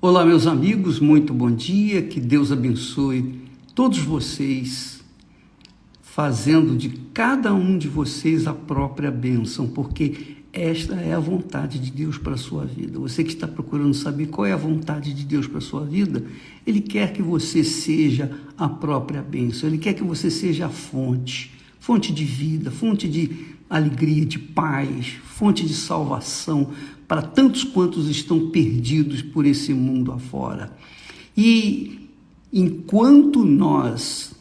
Olá, meus amigos, muito bom dia, que Deus abençoe todos vocês, fazendo de cada um de vocês a própria bênção, porque esta é a vontade de Deus para a sua vida. Você que está procurando saber qual é a vontade de Deus para a sua vida, Ele quer que você seja a própria bênção, Ele quer que você seja a fonte de vida, fonte de alegria, de paz, fonte de salvação para tantos quantos estão perdidos por esse mundo afora. E enquanto nós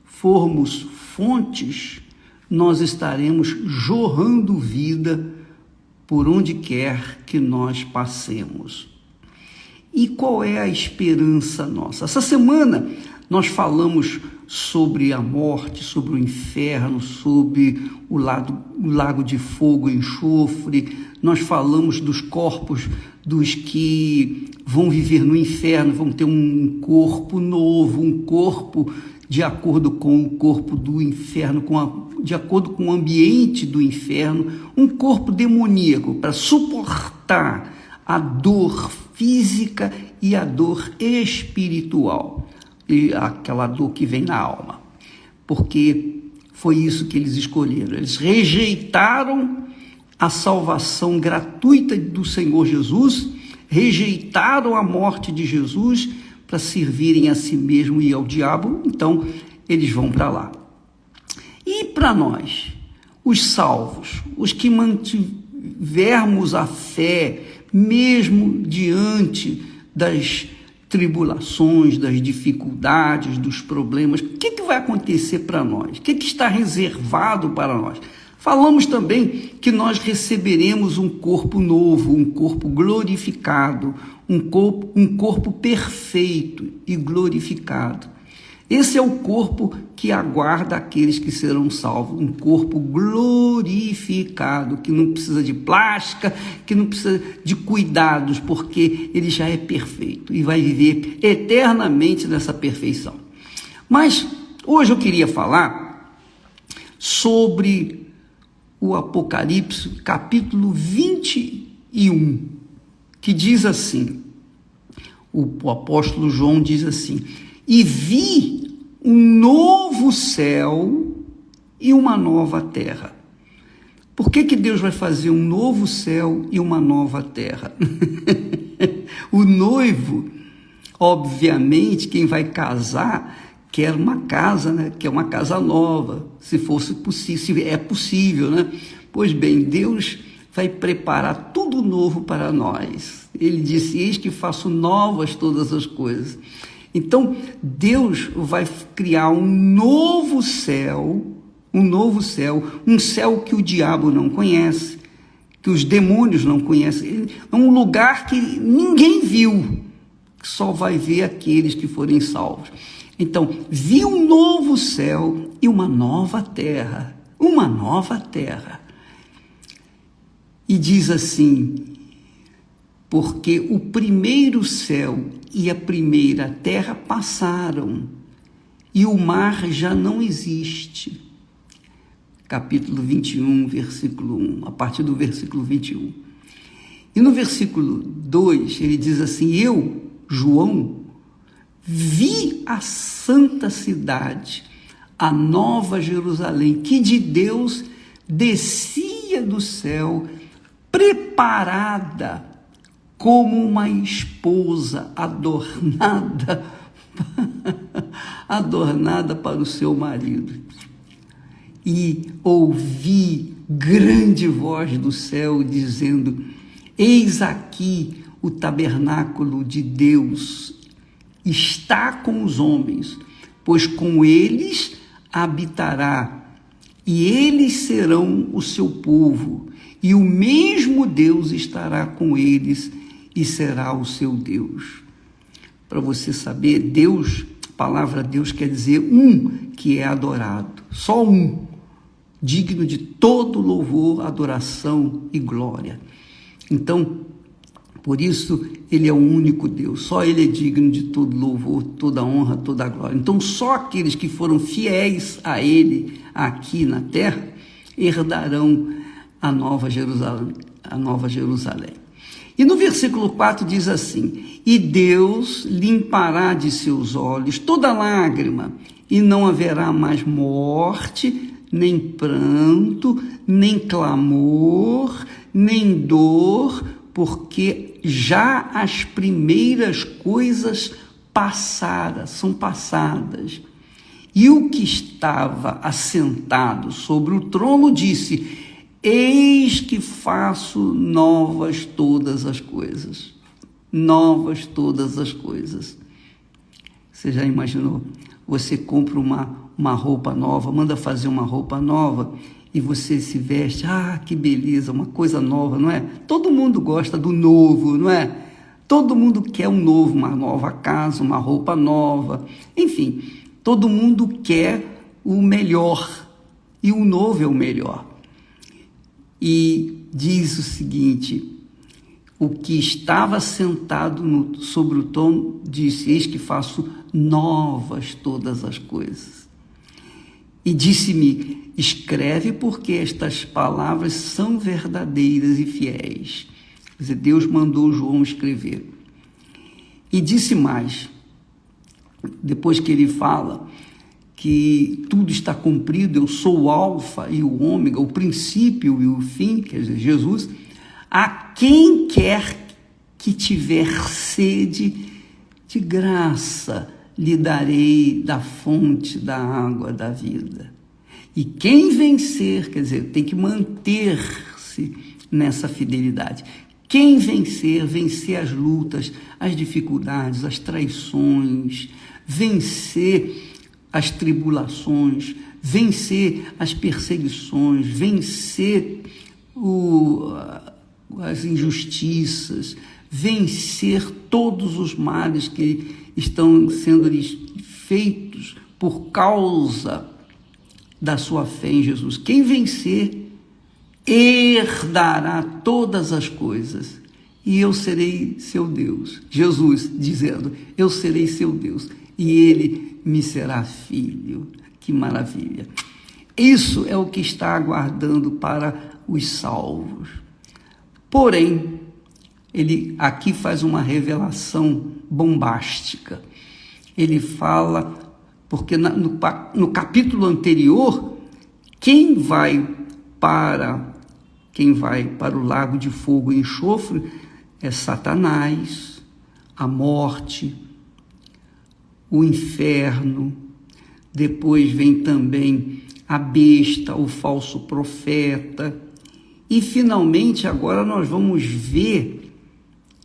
formos fontes, nós estaremos jorrando vida por onde quer que nós passemos. E qual é a esperança nossa? Essa semana nós falamos sobre a morte, sobre o inferno, sobre o lago de fogo e enxofre. Nós falamos dos corpos dos que vão viver no inferno, vão ter um corpo novo, um corpo de acordo com o corpo do inferno, de acordo com o ambiente do inferno, um corpo demoníaco para suportar a dor física e a dor espiritual, e aquela dor que vem na alma, porque foi isso que eles escolheram. Eles rejeitaram a salvação gratuita do Senhor Jesus, rejeitaram a morte de Jesus para servirem a si mesmo e ao diabo, então eles vão para lá. E para nós, os salvos, os que mantivermos a fé, mesmo diante das tribulações, das dificuldades, dos problemas, o que vai acontecer para nós? O que está reservado para nós? Falamos também que nós receberemos um corpo novo, um corpo glorificado, um corpo perfeito e glorificado. Esse é o corpo que aguarda aqueles que serão salvos, um corpo glorificado, que não precisa de plástica, que não precisa de cuidados, porque ele já é perfeito e vai viver eternamente nessa perfeição. Mas hoje eu queria falar sobre o Apocalipse, capítulo 21, que diz assim, o apóstolo João diz assim: e vi um novo céu e uma nova terra. Por que Deus vai fazer um novo céu e uma nova terra? O noivo, obviamente, quem vai casar, quer uma casa, né? Quer uma casa nova, se fosse possível, se é possível, né? Pois bem, Deus vai preparar tudo novo para nós. Ele disse: eis que faço novas todas as coisas. Então, Deus vai criar um novo céu, um céu que o diabo não conhece, que os demônios não conhecem. É um lugar que ninguém viu, que só vai ver aqueles que forem salvos. Então, vi um novo céu e uma nova terra, E diz assim: porque o primeiro céu e a primeira terra passaram, e o mar já não existe. Capítulo 21, versículo 1, a partir do versículo 21. E no versículo 2, ele diz assim: eu, João, vi a santa cidade, a nova Jerusalém, que de Deus descia do céu, preparada como uma esposa adornada para o seu marido. E ouvi grande voz do céu dizendo: eis aqui o tabernáculo de Deus está com os homens, pois com eles habitará, e eles serão o seu povo, e o mesmo Deus estará com eles e será o seu Deus. Para você saber, Deus, a palavra Deus quer dizer um que é adorado, só um, digno de todo louvor, adoração e glória. Então, por isso, ele é o único Deus, só ele é digno de todo louvor, toda honra, toda glória. Então, só aqueles que foram fiéis a ele aqui na terra herdarão a Nova Jerusalém. E no versículo 4 diz assim: e Deus limpará de seus olhos toda lágrima, e não haverá mais morte, nem pranto, nem clamor, nem dor, porque já as primeiras coisas são passadas. E o que estava assentado sobre o trono disse: eis que faço novas todas as coisas. Novas todas as coisas. Você já imaginou? Você compra uma roupa nova, manda fazer uma roupa nova e você se veste, que beleza, uma coisa nova, não é? Todo mundo gosta do novo, não é? Todo mundo quer um novo, uma nova casa, uma roupa nova, enfim, todo mundo quer o melhor e o novo é o melhor. E diz o seguinte: o que estava sentado sobre o trono disse: eis que faço novas todas as coisas. E disse-me: escreve, porque estas palavras são verdadeiras e fiéis. Quer dizer, Deus mandou João escrever. E disse mais, depois que ele fala que tudo está cumprido, eu sou o alfa e o ômega, o princípio e o fim, quer dizer, Jesus, a quem quer que tiver sede, de graça lhe darei da fonte da água da vida. E quem vencer, quer dizer, tem que manter-se nessa fidelidade. Quem vencer as lutas, as dificuldades, as traições, vencer as tribulações, vencer as perseguições, vencer as injustiças, vencer todos os males que estão sendo lhes feitos por causa da sua fé em Jesus. Quem vencer herdará todas as coisas, e eu serei seu Deus. Jesus dizendo: eu serei seu Deus, e ele me será filho. Que maravilha! Isso é o que está aguardando para os salvos. Porém, ele aqui faz uma revelação bombástica. Ele fala, porque no capítulo anterior, quem vai para o lago de fogo e enxofre é Satanás, a morte, o inferno. Depois vem também a besta, o falso profeta. E finalmente agora nós vamos ver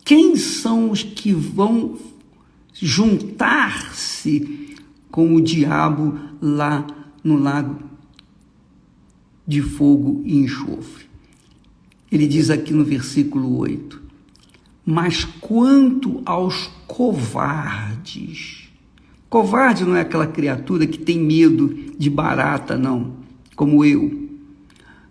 quem são os que vão juntar-se com o diabo lá no lago de fogo e enxofre. Ele diz aqui no versículo 8: mas quanto aos covardes, covarde não é aquela criatura que tem medo de barata, não, como eu.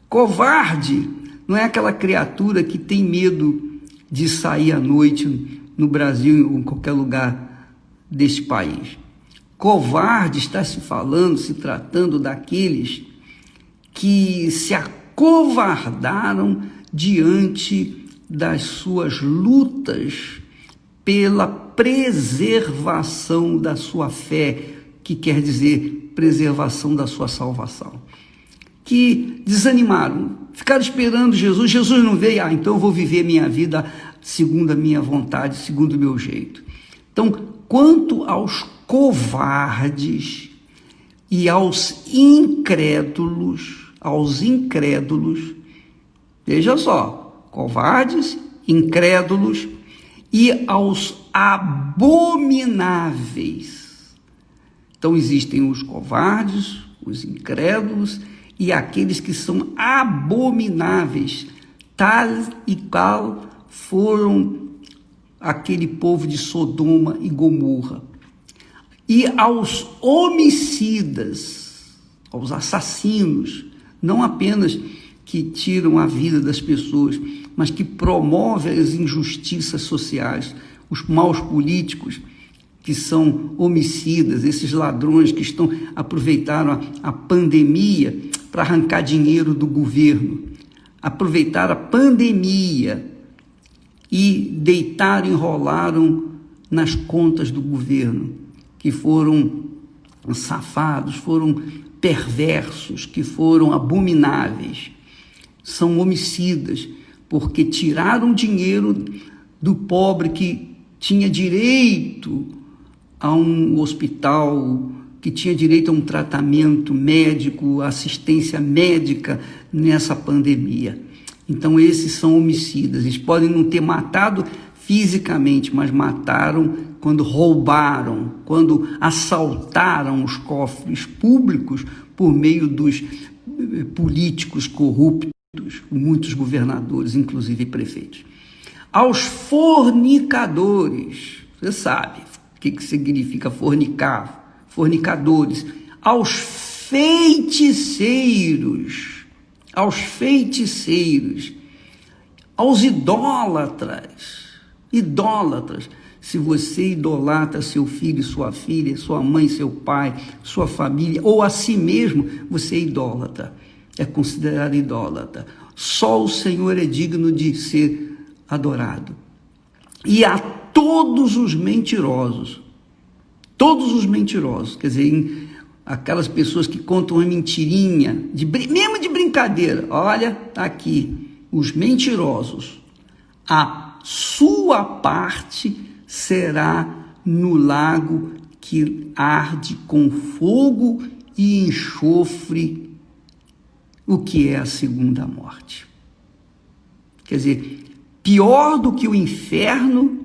Covarde não é aquela criatura que tem medo de sair à noite no Brasil ou em qualquer lugar deste país. Covarde está se tratando daqueles que se acovardaram diante das suas lutas pela preservação da sua fé, que quer dizer preservação da sua salvação. Que desanimaram, ficaram esperando Jesus, Jesus não veio, então eu vou viver minha vida segundo a minha vontade, segundo o meu jeito. Então, quanto aos covardes e aos incrédulos, veja só, covardes, incrédulos e aos abomináveis. Então existem os covardes, os incrédulos e aqueles que são abomináveis, tal e qual foram aquele povo de Sodoma e Gomorra. E aos homicidas, aos assassinos, não apenas que tiram a vida das pessoas, mas que promovem as injustiças sociais, os maus políticos, que são homicidas, esses ladrões que aproveitaram a pandemia para arrancar dinheiro do governo, aproveitaram a pandemia e deitaram e enrolaram nas contas do governo, que foram safados, foram perversos, que foram abomináveis. São homicidas, porque tiraram dinheiro do pobre que tinha direito a um hospital, que tinha direito a um tratamento médico, assistência médica nessa pandemia. Então esses são homicidas. Eles podem não ter matado fisicamente, mas mataram quando roubaram, quando assaltaram os cofres públicos por meio dos políticos corruptos, muitos governadores, inclusive prefeitos. Aos fornicadores, você sabe o que significa fornicar? Fornicadores, aos feiticeiros, aos idólatras. Se você idolatra seu filho, sua filha, sua mãe, seu pai, sua família, ou a si mesmo, você é idólatra, é considerado idólatra. Só o Senhor é digno de ser adorado. E a todos os mentirosos, quer dizer, aquelas pessoas que contam uma mentirinha, mesmo de brincadeira, olha, tá aqui, os mentirosos, a sua parte será no lago que arde com fogo e enxofre, o que é a segunda morte. Quer dizer, pior do que o inferno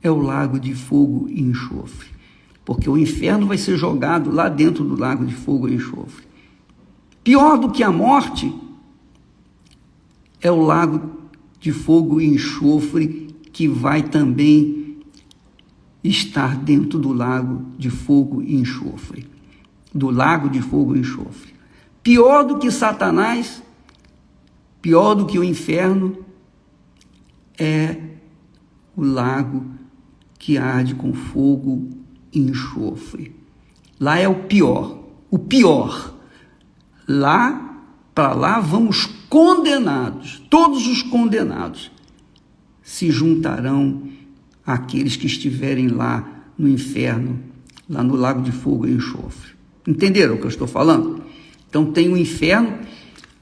é o lago de fogo e enxofre, porque o inferno vai ser jogado lá dentro do lago de fogo e enxofre. Pior do que a morte é o lago de fogo e enxofre, que vai também estar dentro do lago de fogo e enxofre, do lago de fogo e enxofre. Pior do que Satanás, pior do que o inferno, é o lago que arde com fogo e enxofre. Lá é o pior. Para lá vamos condenados. Todos os condenados se juntarão àqueles que estiverem lá no inferno, lá no lago de fogo e enxofre. Entenderam o que eu estou falando? Então tem o inferno.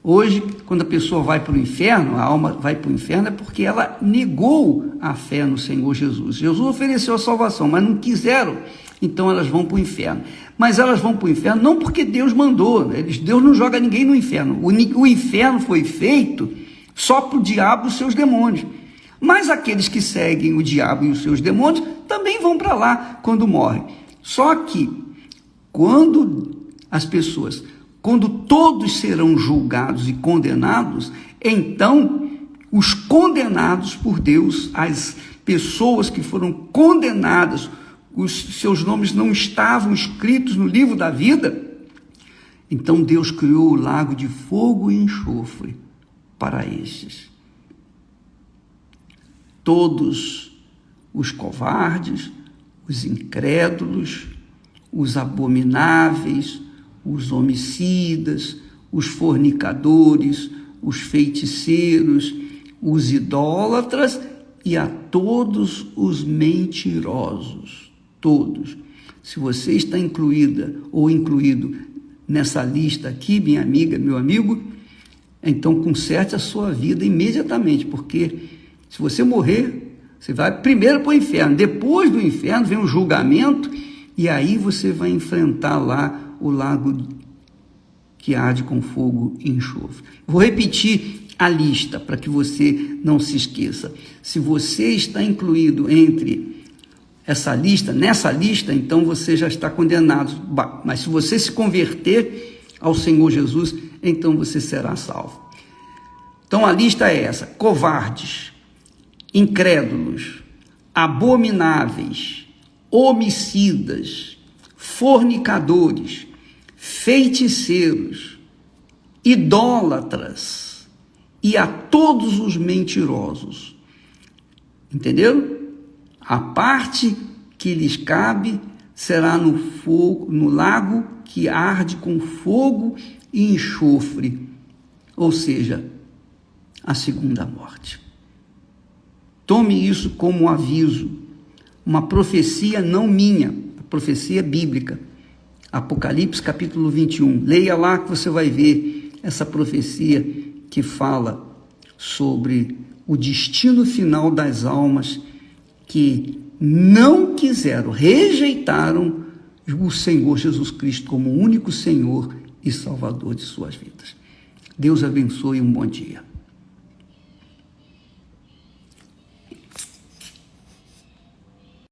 Hoje, quando a pessoa vai para o inferno, a alma vai para o inferno, é porque ela negou a fé no Senhor Jesus. Jesus ofereceu a salvação, mas não quiseram, então elas vão para o inferno. Mas elas vão para o inferno não porque Deus mandou, né? Deus não joga ninguém no inferno. O inferno foi feito só para o diabo e os seus demônios. Mas aqueles que seguem o diabo e os seus demônios também vão para lá quando morrem. Só que quando todos serão julgados e condenados, então os condenados por Deus, as pessoas que foram condenadas, os seus nomes não estavam escritos no livro da vida, então Deus criou o lago de fogo e enxofre para estes. Todos os covardes, os incrédulos, os abomináveis, os homicidas, os fornicadores, os feiticeiros, os idólatras e a todos os mentirosos. Todos. Se você está incluída ou incluído nessa lista aqui, minha amiga, meu amigo, então conserte a sua vida imediatamente, porque se você morrer, você vai primeiro para o inferno, depois do inferno vem o julgamento, e aí você vai enfrentar lá o lago que arde com fogo e enxofre. Vou repetir a lista para que você não se esqueça. Se você está incluído entre nessa lista, então você já está condenado. Mas se você se converter ao Senhor Jesus, então você será salvo. Então a lista é essa: covardes, incrédulos, abomináveis, homicidas, fornicadores, feiticeiros, idólatras e a todos os mentirosos. Entenderam? A parte que lhes cabe será no lago que arde com fogo e enxofre. Ou seja, a segunda morte. Tome isso como um aviso, uma profecia não minha, a profecia bíblica. Apocalipse capítulo 21. Leia lá que você vai ver essa profecia que fala sobre o destino final das almas que não quiseram, rejeitaram o Senhor Jesus Cristo como o único Senhor e Salvador de suas vidas. Deus abençoe e um bom dia.